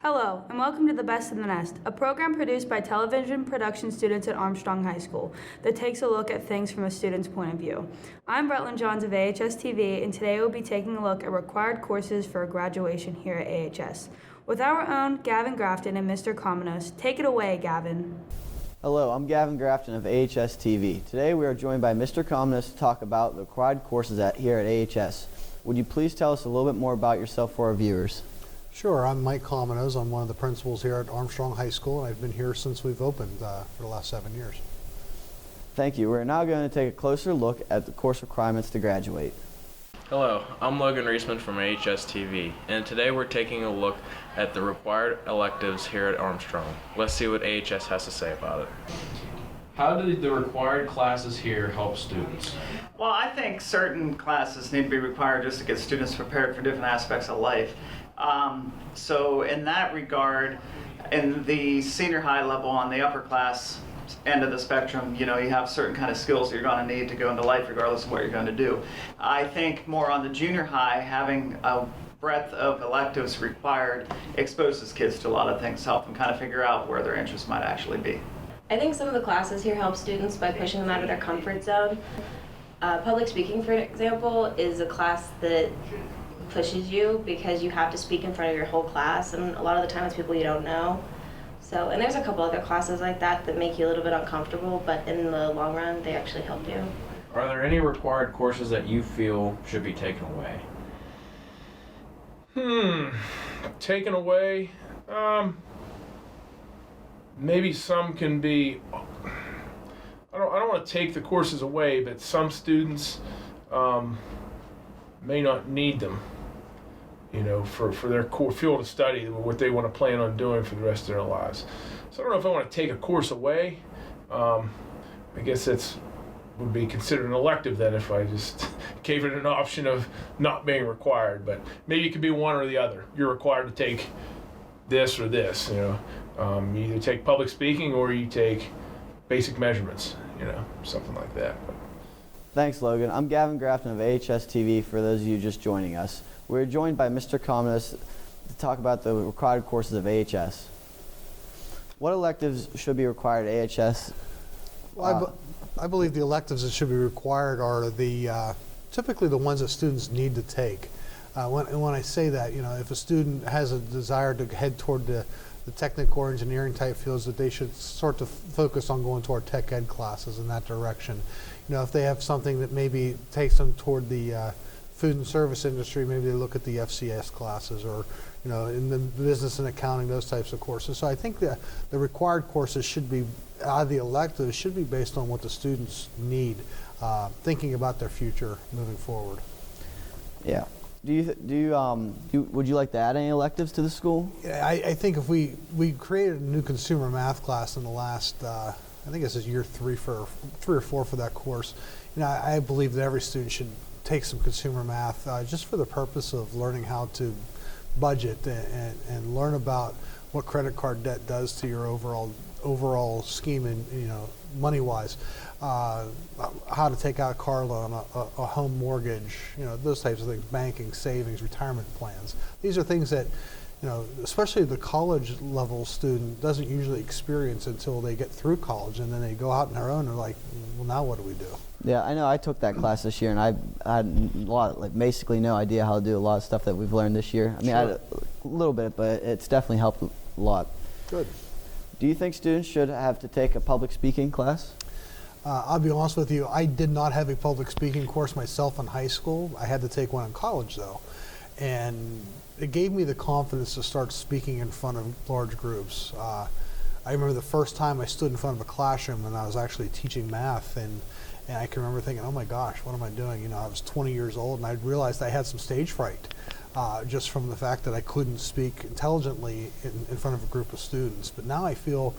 Hello, and welcome to The Best in the Nest, a program produced by television production students at Armstrong High School that takes a look at things from a student's point of view. I'm Rutland Johns of AHS TV, and today we'll be taking a look at required courses for graduation here at AHS. With our own Gavin Grafton and Mr. Cominos. Take it away, Gavin. Hello, I'm Gavin Grafton of AHS TV. Today we are joined by Mr. Cominos to talk about the required courses here at AHS. Would you please tell us a little bit more about yourself for our viewers? Sure, I'm Mike Cominos. I'm one of the principals here at Armstrong High School, and I've been here since we've opened for the last 7 years. Thank you. We're now going to take a closer look at the course requirements to graduate. Hello, I'm Logan Reisman from AHS TV, and today we're taking a look at the required electives here at Armstrong. Let's see what AHS has to say about it. How do the required classes here help students? Well, I think certain classes need to be required just to get students prepared for different aspects of life. So in that regard, in the senior high level on the upper class end of the spectrum, you have certain kind of skills that you're going to need to go into life regardless of what you're going to do. I think more on the junior high, having a breadth of electives required exposes kids to a lot of things, help them kind of figure out where their interests might actually be. I think some of the classes here help students by pushing them out of their comfort zone. Public speaking, for example, is a class that pushes you because you have to speak in front of your whole class, and a lot of the time it's people you don't know. So, and there's a couple other classes like that make you a little bit uncomfortable, but in the long run, they actually help you. Are there any required courses that you feel should be taken away? Taken away? Maybe some can be, I don't want to take the courses away, but some students may not need them, for their core field of study, what they want to plan on doing for the rest of their lives. So I don't know if I want to take a course away. I guess would be considered an elective then if I just gave it an option of not being required, but maybe it could be one or the other. You're required to take this or this, you either take public speaking or you take basic measurements, something like that. Thanks, Logan. I'm Gavin Grafton of AHS TV for those of you just joining us. We're joined by Mr. Cominos to talk about the required courses of AHS. What electives should be required at AHS? Well, I believe the electives that should be required are typically the ones that students need to take. When I say that, if a student has a desire to head toward the technical or engineering type fields, that they should sort of focus on going toward tech ed classes in that direction. If they have something that maybe takes them toward the food and service industry, maybe they look at the FCS classes, or in the business and accounting, those types of courses. So I think the required courses should be, the electives should be based on what the students need, thinking about their future moving forward. Yeah. Would you like to add any electives to the school? I think if we created a new consumer math class in the last, I think this is year three or four for that course. I believe that every student should take some consumer math just for the purpose of learning how to budget and learn about what credit card debt does to your overall scheme, and money wise, how to take out a car loan, a home mortgage, those types of things, banking, savings, retirement plans. These are things that especially the college level student doesn't usually experience until they get through college, and then they go out on their own and they're like, well, now what do we do? Yeah, I know. I took that class this year, and I had basically no idea how to do a lot of stuff that we've learned this year. I mean, Sure. I had a little bit, but it's definitely helped a lot. Good. Do you think students should have to take a public speaking class? I'll be honest with you, I did not have a public speaking course myself in high school. I had to take one in college, though. And it gave me the confidence to start speaking in front of large groups. I remember the first time I stood in front of a classroom when I was actually teaching math, and I can remember thinking, oh my gosh, what am I doing? I was 20 years old, and I realized I had some stage fright just from the fact that I couldn't speak intelligently in front of a group of students. But now I feel,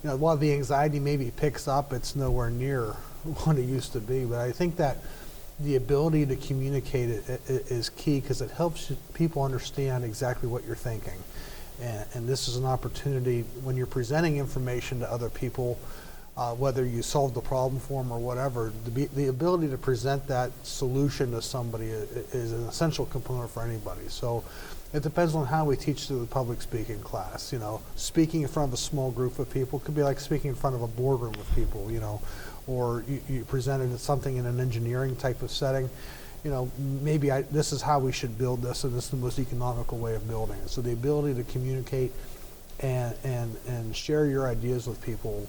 while the anxiety maybe picks up, it's nowhere near what it used to be. But I think that the ability to communicate it is key, because it helps people understand exactly what you're thinking. And this is an opportunity when you're presenting information to other people, whether you solve the problem for them or whatever, the ability to present that solution to somebody is an essential component for anybody. So It depends on how we teach the public speaking class. Speaking in front of a small group of people could be like speaking in front of a boardroom with people, or you presented something in an engineering type of setting. Maybe this is how we should build this, and this is the most economical way of building it. So the ability to communicate and share your ideas with people,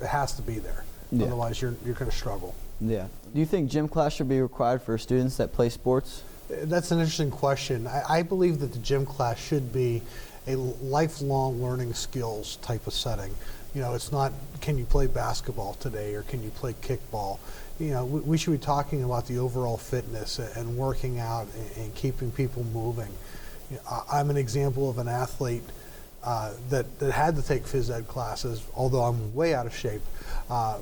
it has to be there. Yeah. Otherwise, you're going to struggle. Yeah. Do you think gym class should be required for students that play sports? That's an interesting question. I believe that the gym class should be a lifelong learning skills type of setting. It's not, can you play basketball today or can you play kickball? We should be talking about the overall fitness and working out and keeping people moving. I'm an example of an athlete that had to take phys ed classes, although I'm way out of shape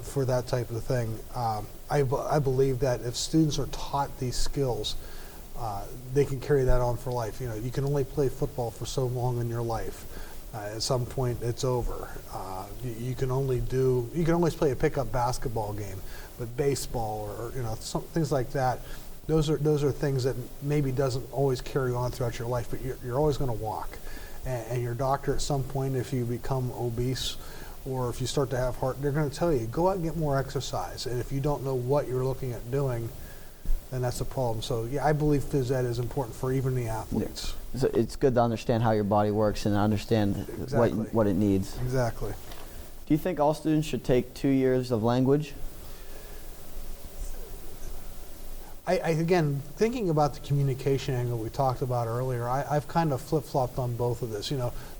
for that type of thing. I believe that if students are taught these skills, they can carry that on for life. You can only play football for so long in your life. At some point, it's over. You can always play a pickup basketball game, but baseball or things like that. Those are things that maybe doesn't always carry on throughout your life, but you're always going to walk. And your doctor at some point, if you become obese or if you start to have heart, they're going to tell you, go out and get more exercise. And if you don't know what you're looking at doing, then that's a problem. So yeah, I believe phys ed is important for even the athletes. So it's good to understand how your body works and understand Exactly. what it needs. Exactly. Do you think all students should take 2 years of language? Again, thinking about the communication angle we talked about earlier, I've kind of flip-flopped on both of this.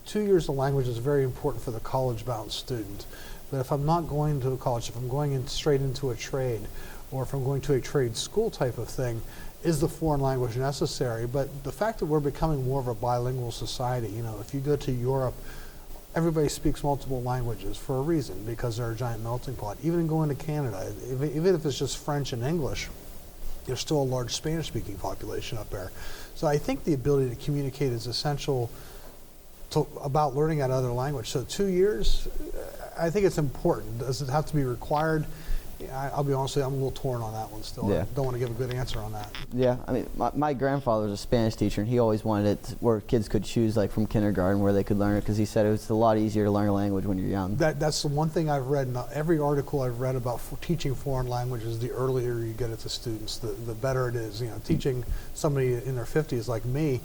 2 years of language is very important for the college-bound student. But if I'm not going to college, if I'm going straight into a trade, or if I'm going to a trade school type of thing, is the foreign language necessary? But the fact that we're becoming more of a bilingual society, if you go to Europe, everybody speaks multiple languages for a reason, because they're a giant melting pot. Even going to Canada, even if it's just French and English, there's still a large Spanish-speaking population up there. So I think the ability to communicate is essential about learning that other language. So 2 years, I think it's important. Does it have to be required? I'll be honest with you, I'm a little torn on that one still. Yeah. I don't want to give a good answer on that. Yeah, I mean, my grandfather was a Spanish teacher, and he always wanted it where kids could choose, like from kindergarten, where they could learn it, because he said it was a lot easier to learn a language when you're young. That's the one thing I've read in every article I've read about teaching foreign languages. The earlier you get it to students, the better it is. Teaching somebody in their 50s like me,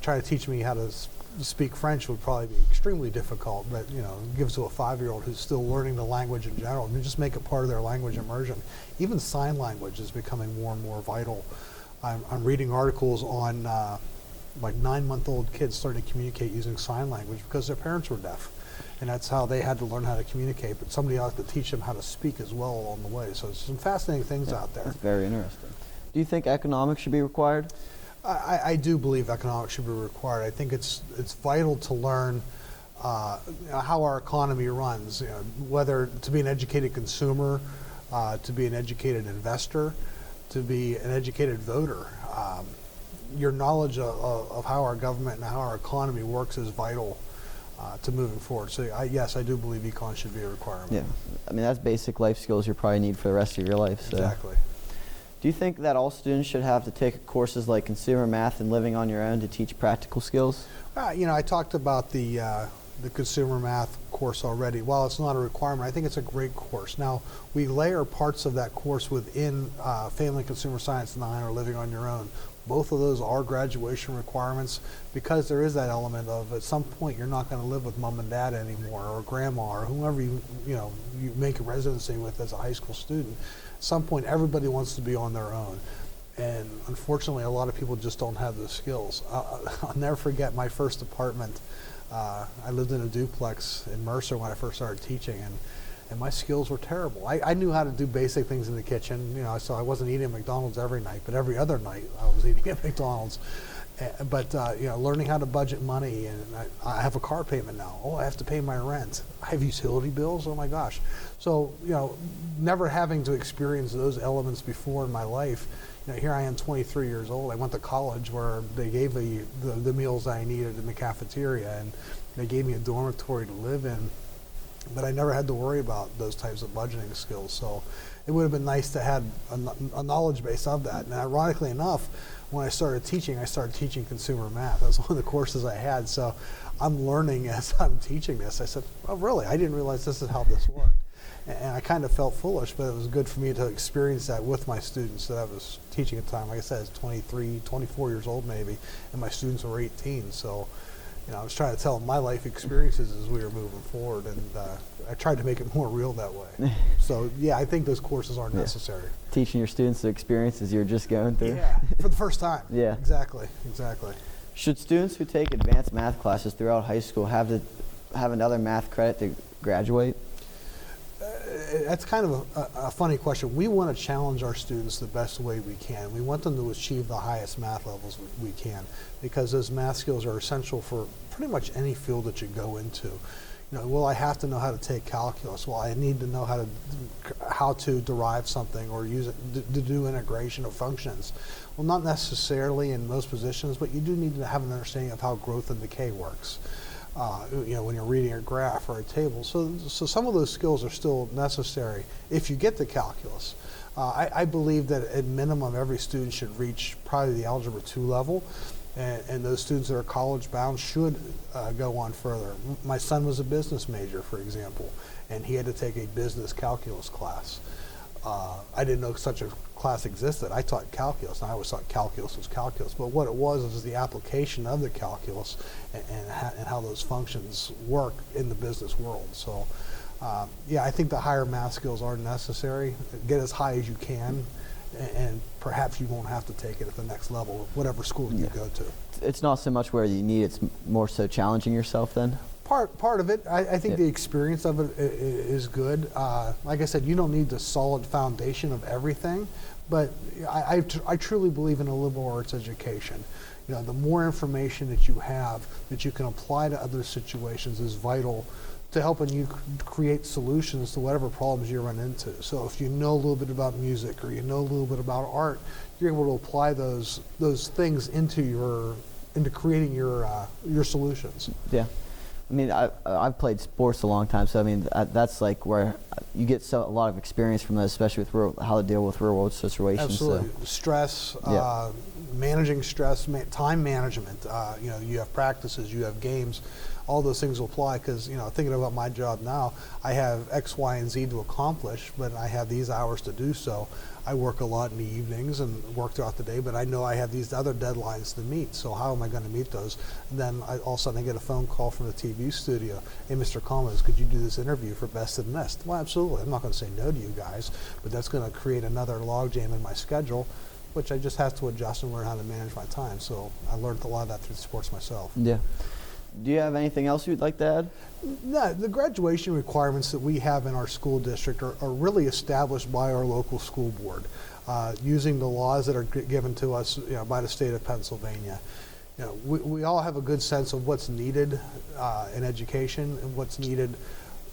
trying to teach me how to speak French would probably be extremely difficult, but give it to a 5-year-old who's still learning the language in general. I mean, just make it part of their language immersion. Even sign language is becoming more and more vital. I'm reading articles on like 9-month-old kids starting to communicate using sign language because their parents were deaf, and that's how they had to learn how to communicate. But somebody ought to teach them how to speak as well along the way. So there's some fascinating things out there. That's very interesting. Do you think economics should be required? I do believe economics should be required. I think it's vital to learn how our economy runs, whether to be an educated consumer, to be an educated investor, to be an educated voter. Your knowledge of how our government and how our economy works is vital to moving forward. So yes, I do believe econ should be a requirement. Yeah, I mean, that's basic life skills you probably need for the rest of your life. So. Exactly. Do you think that all students should have to take courses like consumer math and living on your own to teach practical skills? I talked about the consumer math course already. While it's not a requirement, I think it's a great course. Now, we layer parts of that course within Family and Consumer Science 9 or Living on Your Own. Both of those are graduation requirements because there is that element of at some point you're not going to live with mom and dad anymore, or grandma, or whoever you make a residency with as a high school student. At some point, everybody wants to be on their own. And unfortunately, a lot of people just don't have those skills. I'll never forget my first apartment. I lived in a duplex in Mercer when I first started teaching, and my skills were terrible. I knew how to do basic things in the kitchen, so I wasn't eating at McDonald's every night, but every other night I was eating at McDonald's. But learning how to budget money, and I have a car payment now. Oh, I have to pay my rent. I have utility bills. Oh my gosh. So never having to experience those elements before in my life. Here I am, 23 years old. I went to college where they gave me the meals I needed in the cafeteria, and they gave me a dormitory to live in. But I never had to worry about those types of budgeting skills. So it would have been nice to have a knowledge base of that. And ironically enough, when I started teaching consumer math. That was one of the courses I had. So I'm learning as I'm teaching this. I said, oh, really? I didn't realize this is how this worked. And I kind of felt foolish, but it was good for me to experience that with my students that I was teaching at the time. Like I said, I was 23, 24 years old maybe, and my students were 18. So, I was trying to tell them my life experiences as we were moving forward, and I tried to make it more real that way. So, yeah, I think those courses are necessary. Teaching your students the experiences you're just going through. Yeah, for the first time. Yeah. Exactly. Should students who take advanced math classes throughout high school have another math credit to graduate? That's kind of a funny question. We want to challenge our students the best way we can. We want them to achieve the highest math levels we can, because those math skills are essential for pretty much any field that you go into. Will I have to know how to take calculus? Well, I need to know how to derive something or use it to do integration of functions. Well, not necessarily in most positions, but you do need to have an understanding of how growth and decay works. When you're reading a graph or a table. So some of those skills are still necessary if you get to calculus. I believe that at minimum every student should reach probably the Algebra 2 level, and those students that are college bound should go on further. My son was a business major, for example, and he had to take a business calculus class. I didn't know such a class existed. I taught calculus, and I always thought calculus was calculus. But what it was the application of the calculus and how those functions work in the business world. So, I think the higher math skills are necessary. Get as high as you can, and perhaps you won't have to take it at the next level, whatever school you go to. It's not so much where you need, it's more so challenging yourself then? Part of it, I think the experience of it is good. Like I said, you don't need the solid foundation of everything, but I truly believe in a liberal arts education. The more information that you have that you can apply to other situations is vital to helping you create solutions to whatever problems you run into. So if you know a little bit about music or you know a little bit about art, you're able to apply those things into creating your solutions. Yeah. I mean, I've played sports a long time, so I mean, that's like where you get a lot of experience from that, especially with how to deal with real world situations. Absolutely. So. Stress, managing stress, time management. You have practices, you have games. All those things will apply because, thinking about my job now, I have X, Y, and Z to accomplish, but I have these hours to do so. I work a lot in the evenings and work throughout the day, but I know I have these other deadlines to meet, so how am I going to meet those? And then all of a sudden I get a phone call from the TV studio. Hey, Mr. Collins, could you do this interview for Best in Nest? Well, absolutely. I'm not going to say no to you guys, but that's going to create another logjam in my schedule, which I just have to adjust and learn how to manage my time. So I learned a lot of that through sports myself. Yeah. Do you have anything else you'd like to add? No, the graduation requirements that we have in our school district are really established by our local school board, using the laws that are given to us by the state of Pennsylvania. We all have a good sense of what's needed in education and what's needed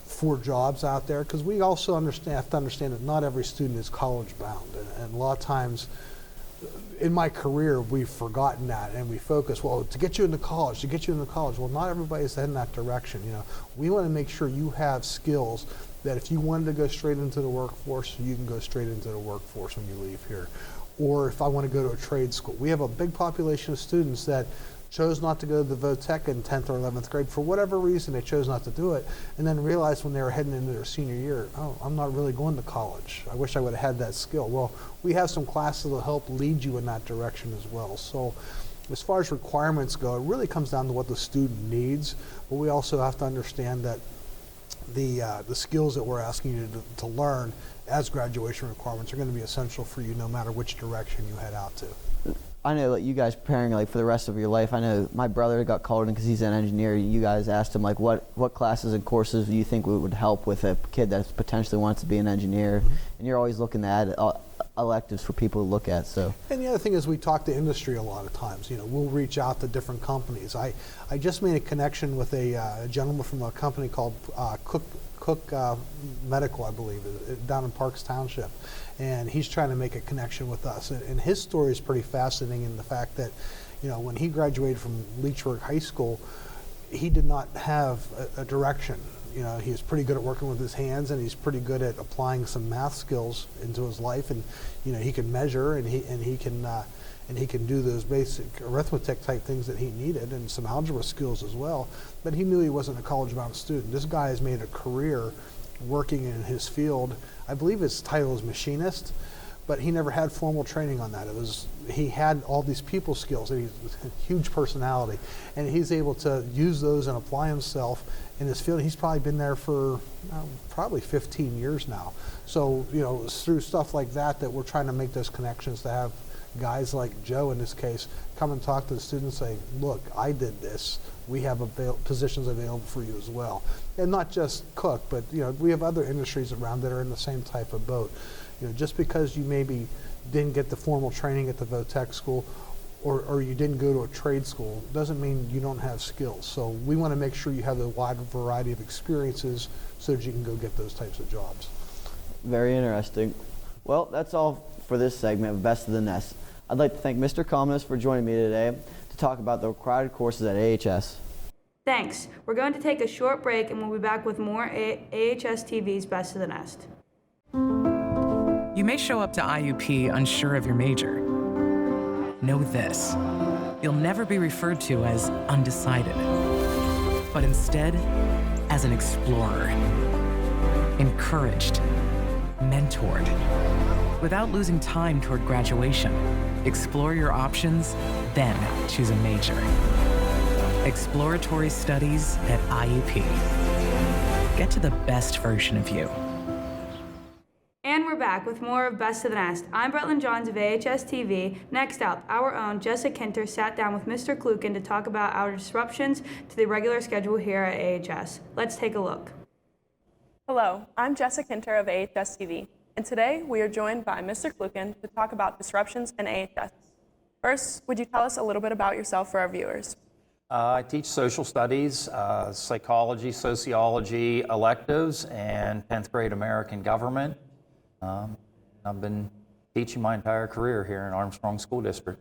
for jobs out there, because we also have to understand that not every student is college bound, and a lot of times in my career, we've forgotten that, and we focus, to get you into college. Well, not everybody's heading that direction. We want to make sure you have skills that if you wanted to go straight into the workforce, you can go straight into the workforce when you leave here. Or if I want to go to a trade school. We have a big population of students that chose not to go to the VOTEC in 10th or 11th grade. For whatever reason, they chose not to do it, and then realized when they were heading into their senior year, I'm not really going to college. I wish I would have had that skill. Well, we have some classes that will help lead you in that direction as well. So as far as requirements go, it really comes down to what the student needs, but we also have to understand that the skills that we're asking you to learn as graduation requirements are going to be essential for you no matter which direction you head out to. I know you guys preparing for the rest of your life. I know my brother got called in because he's an engineer. You guys asked him what classes and courses do you think would help with a kid that potentially wants to be an engineer? Mm-hmm. And you're always looking at electives for people to look at. So. And the other thing is we talk to industry a lot of times. We'll reach out to different companies. I just made a connection with a gentleman from a company called Cook Medical, I believe, down in Parks Township. And he's trying to make a connection with us. And his story is pretty fascinating in the fact that, when he graduated from Leechburg High School, he did not have a direction. he's pretty good at working with his hands, and he's pretty good at applying some math skills into his life, and he can measure, and he can do those basic arithmetic type things that he needed, and some algebra skills as well. But he knew he wasn't a college-bound student. This guy has made a career working in his field. I believe his title is machinist, but he never had formal training on that. He had all these people skills, and he's a huge personality, and he's able to use those and apply himself in his field. He's probably been there for probably 15 years now. So, it's through stuff like that that we're trying to make those connections, to have guys like Joe in this case come and talk to the students, say, look, I did this. We have positions available for you as well. And not just cook, but we have other industries around that are in the same type of boat. Just because you maybe didn't get the formal training at the VOTEC school, or you didn't go to a trade school, doesn't mean you don't have skills. So we want to make sure you have a wide variety of experiences so that you can go get those types of jobs. Very interesting. Well, that's all for this segment of Best of the Nest. I'd like to thank Mr. Commonus for joining me today to talk about the required courses at AHS. Thanks. We're going to take a short break, and we'll be back with more AHS TV's Best of the Nest. You may show up to IUP unsure of your major. Know this: you'll never be referred to as undecided, but instead as an explorer, encouraged, mentored. Without losing time toward graduation, explore your options, then choose a major. Exploratory Studies at IUP. Get to the best version of you. And we're back with more of Best of the Nest. I'm Bretland Johns of AHS TV. Next up, our own Jessica Kinter sat down with Mr. Klukin to talk about our disruptions to the regular schedule here at AHS. Let's take a look. Hello, I'm Jessica Kinter of AHS TV, and today we are joined by Mr. Klukin to talk about disruptions in AHS. First, would you tell us a little bit about yourself for our viewers? I teach social studies, psychology, sociology electives, and 10th grade American government. I've been teaching my entire career here in Armstrong School District.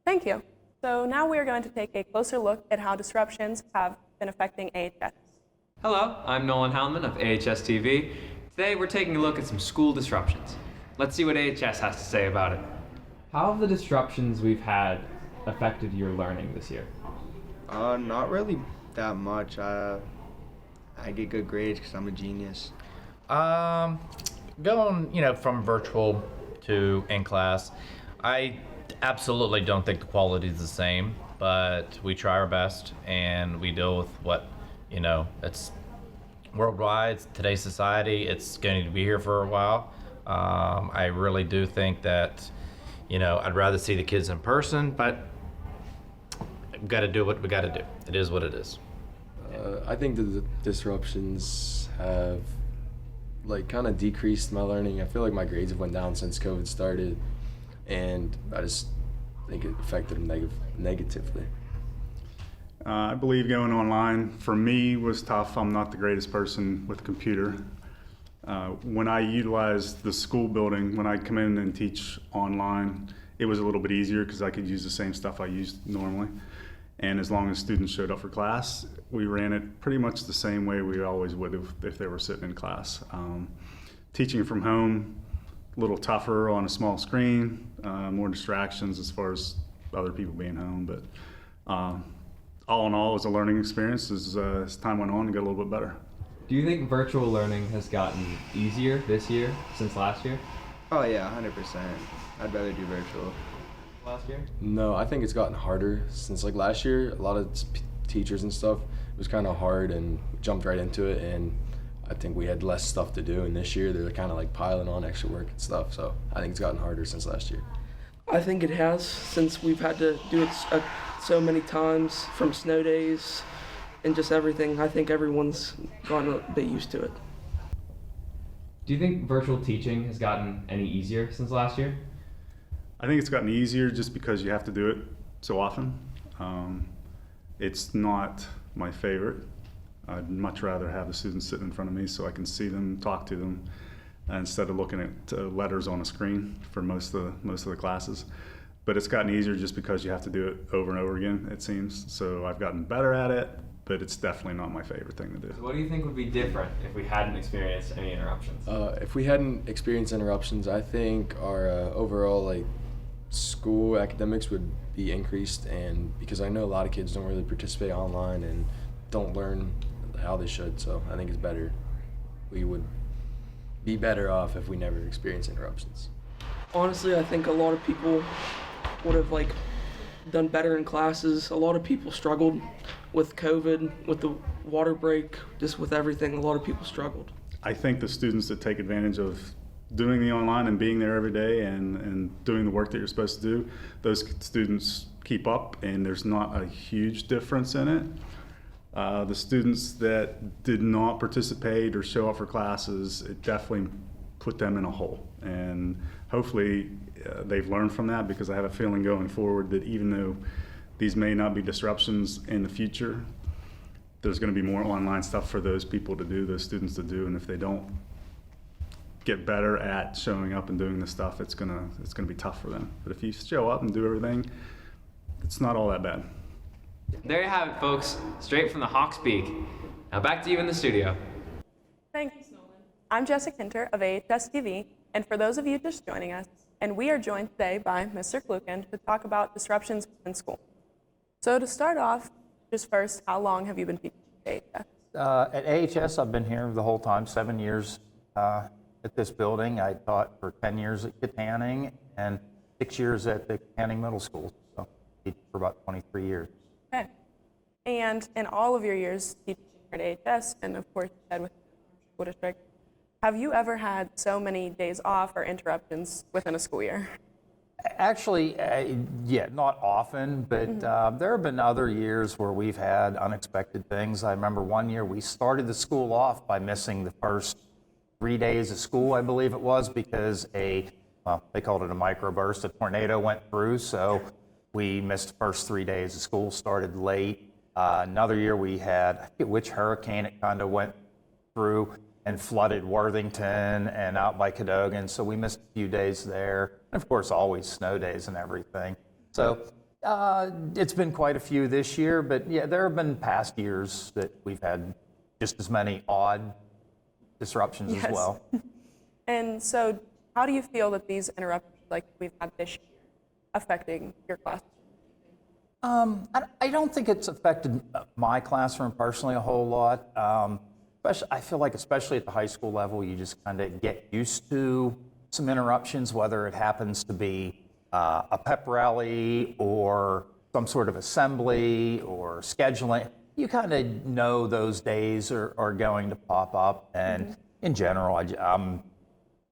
Thank you. So now we are going to take a closer look at how disruptions have been affecting AHS. Hello, I'm Nolan Hellman of AHS TV. Today we're taking a look at some school disruptions. Let's see what AHS has to say about it. How have the disruptions we've had affected your learning this year? Not really that much. I get good grades because I'm a genius. Going, from virtual to in class, I absolutely don't think the quality is the same, but we try our best and we deal with what, it's worldwide, it's today's society, it's going to be here for a while. I really do think that, I'd rather see the kids in person, but we've got to do what we got to do. It is what it is. I think the disruptions have kind of decreased my learning. I feel like my grades have went down since COVID started, and I just think it affected them negatively. I believe going online for me was tough. I'm not the greatest person with a computer. When I utilized the school building, when I'd come in and teach online, it was a little bit easier because I could use the same stuff I used normally. And as long as students showed up for class, we ran it pretty much the same way we always would have if they were sitting in class. Teaching from home, a little tougher on a small screen, more distractions as far as other people being home. But all in all, it was a learning experience as time went on and got a little bit better. Do you think virtual learning has gotten easier this year since last year? Oh yeah, 100%. I'd rather do virtual. Last year? No, I think it's gotten harder since last year. A lot of teachers and stuff, it was kind of hard and jumped right into it, and I think we had less stuff to do, and this year they're kind of piling on extra work and stuff, so I think it's gotten harder since last year. I think it has, since we've had to do it so many times, from snow days and just everything. I think everyone's gotten a bit used to it. Do you think virtual teaching has gotten any easier since last year? I think it's gotten easier just because you have to do it so often. It's not my favorite. I'd much rather have the students sitting in front of me so I can see them, talk to them, instead of looking at letters on a screen for most of the classes. But it's gotten easier just because you have to do it over and over again, it seems. So I've gotten better at it, but it's definitely not my favorite thing to do. So what do you think would be different if we hadn't experienced any interruptions? If we hadn't experienced interruptions, I think our overall school academics would be increased, and because I know a lot of kids don't really participate online and don't learn how they should, so I think it's better. We would be better off if we never experienced interruptions. Honestly, I think a lot of people would have done better in classes. A lot of people struggled with COVID, with the water break, just with everything. A lot of people struggled. I think the students that take advantage of doing the online and being there every day and doing the work that you're supposed to do, those students keep up, and there's not a huge difference in it. The students that did not participate or show up for classes, it definitely put them in a hole. And hopefully they've learned from that, because I have a feeling going forward that even though these may not be disruptions in the future, there's going to be more online stuff for those people to do, those students to do, and if they don't get better at showing up and doing this stuff, it's gonna be tough for them. But if you show up and do everything, it's not all that bad. There you have it, folks. Straight from the Hawks Beak. Now back to you in the studio. Thanks, Nolan. I'm Jessica Hinter of AHS TV, and for those of you just joining us, and we are joined today by Mr. Kluken to talk about disruptions in school. So to start off, just first, how long have you been teaching at AHS? At AHS, I've been here the whole time, 7 years at this building. I taught for 10 years at Katanning and 6 years at the Katanning Middle School, so I teach for about 23 years. Okay. And in all of your years teaching at AHS, and of course, you said with the school district, have you ever had so many days off or interruptions within a school year? Actually, yeah, not often, but there have been other years where we've had unexpected things. I remember one year we started the school off by missing the first 3 days of school, I believe it was, because they called it a microburst, a tornado went through, so we missed the first 3 days of school, started late. Another year we had, I forget which hurricane it kind of went through and flooded Worthington and out by Cadogan, so we missed a few days there. And of course, always snow days and everything. So it's been quite a few this year, but yeah, there have been past years that we've had just as many odd disruptions as well. And so how do you feel that these interruptions like we've had this year affecting your class? I don't think it's affected my classroom personally a whole lot. I feel like especially at the high school level, you just kind of get used to some interruptions, whether it happens to be a pep rally or some sort of assembly or scheduling. You kind of know those days are going to pop up, and in general,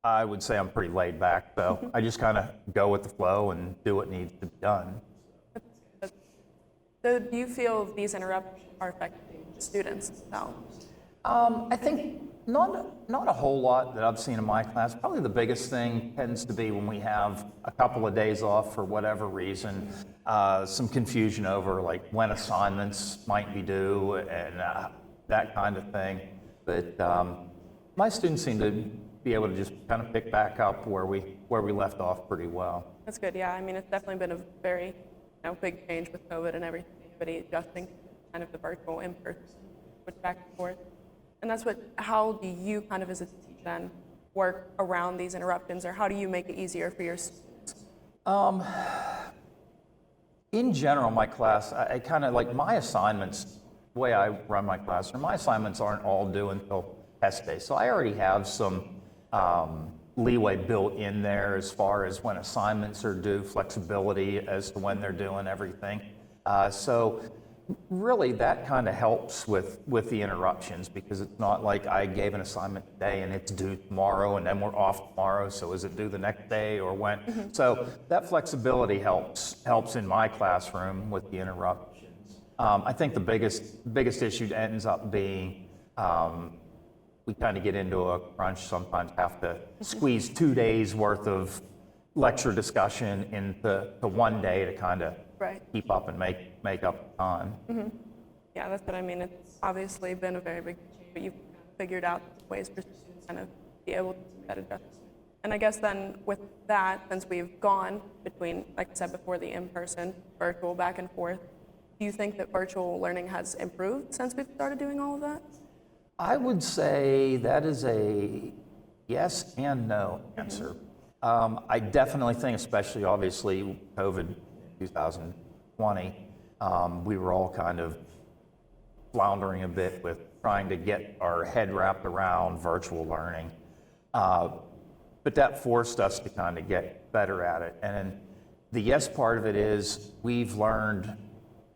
I would say I'm pretty laid back, so I just kind of go with the flow and do what needs to be done. So do you feel these interruptions are affecting the students themselves? I think not a whole lot that I've seen in my class. Probably the biggest thing tends to be when we have a couple of days off for whatever reason, some confusion over like when assignments might be due and that kind of thing. But my students seem to be able to just kind of pick back up where we left off pretty well. That's good, yeah. I mean, it's definitely been a very big change with COVID and everything. Everybody adjusting to kind of the virtual in-person, switch back and forth. And how do you kind of as a teacher then work around these interruptions, or how do you make it easier for your students? In general, my class, I kind of like my assignments, the way I run my classroom, my assignments aren't all due until test day. So I already have some leeway built in there as far as when assignments are due, flexibility as to when they're doing everything. So really that kind of helps with the interruptions, because it's not like I gave an assignment today and it's due tomorrow and then we're off tomorrow, so is it due the next day or when? So that flexibility helps in my classroom with the interruptions. I think the biggest issue ends up being we kind of get into a crunch, sometimes have to squeeze 2 days worth of lecture discussion into one day to kind of keep up and make up time. Yeah, that's what I mean. It's obviously been a very big change, but you've figured out ways for students to kind of be able to do that adjustment. And I guess then with that, since we've gone between, like I said before, the in-person, virtual, back and forth, Do you think that virtual learning has improved since we've started doing all of that? I would say that is a yes and no answer. I definitely think, especially obviously COVID 2020, we were all kind of floundering a bit with trying to get our head wrapped around virtual learning. But that forced us to kind of get better at it. And the yes part of it is we've learned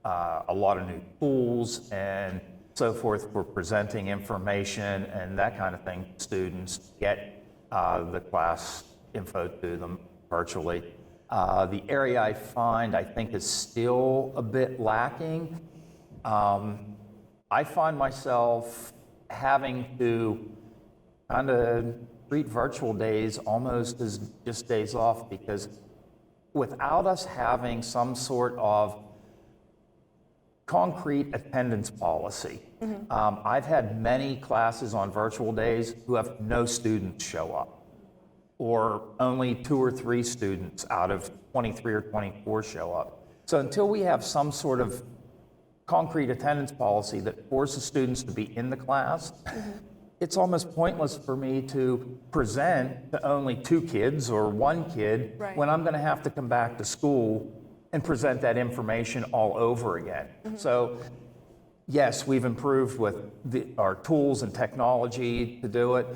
a lot of new tools and so forth for presenting information and that kind of thing. Students get the class info to them virtually. The area I think is still a bit lacking. I find myself having to kind of treat virtual days almost as just days off, because without us having some sort of concrete attendance policy, I've had many classes on virtual days who have no students show up, or only 2 or 3 students out of 23 or 24 show up. So until we have some sort of concrete attendance policy that forces students to be in the class, it's almost pointless for me to present to only 2 kids or 1 kid when I'm going to have to come back to school and present that information all over again. So yes, we've improved with our tools and technology to do it,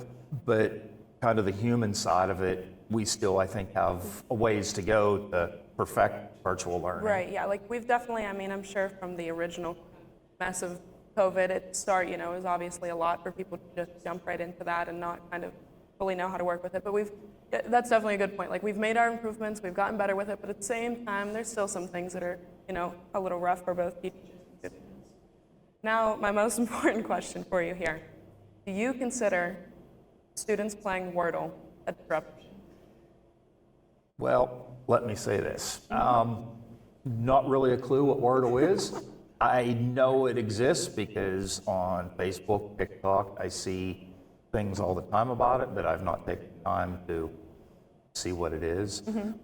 but kind of the human side of it, we still, I think, have a ways to go to perfect virtual learning. Right, yeah, like we've definitely, I mean, I'm sure from the original mess of COVID, it was obviously a lot for people to just jump right into that and not kind of fully know how to work with it. But that's definitely a good point. Like, we've made our improvements, we've gotten better with it, but at the same time, there's still some things that are, a little rough for both teachers and students. Now, my most important question for you here. Do you consider students playing Wordle a disruption? Well, let me say this. Not really a clue what Wordle is. I know it exists because on Facebook, TikTok, I see things all the time about it, but I've not taken time to see what it is.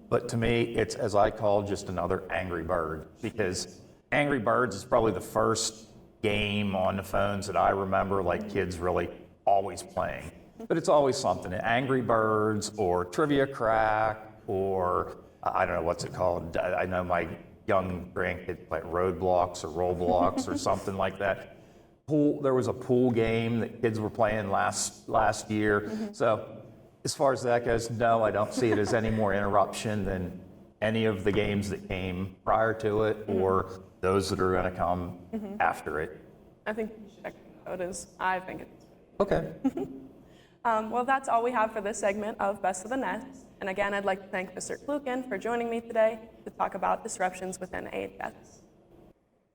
But to me, it's, as I call, just another Angry Bird, because Angry Birds is probably the first game on the phones that I remember like kids really always playing. But it's always something, Angry Birds or Trivia Crack, or I don't know what's it called. I know my young grandkids play Roadblocks or Roblox or something like that. There was a pool game that kids were playing last year. So as far as that goes, no, I don't see it as any more interruption than any of the games that came prior to it or those that are going to come after it. I think you should check it out. I think it's okay. Well, that's all we have for this segment of Best of the Nest. And again, I'd like to thank Mr. Klukin for joining me today to talk about disruptions within AHS.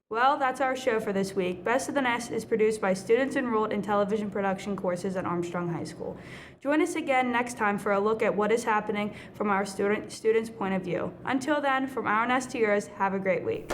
Well, that's our show for this week. Best of the Nest is produced by students enrolled in television production courses at Armstrong High School. Join us again next time for a look at what is happening from our students' point of view. Until then, from our nest to yours, have a great week.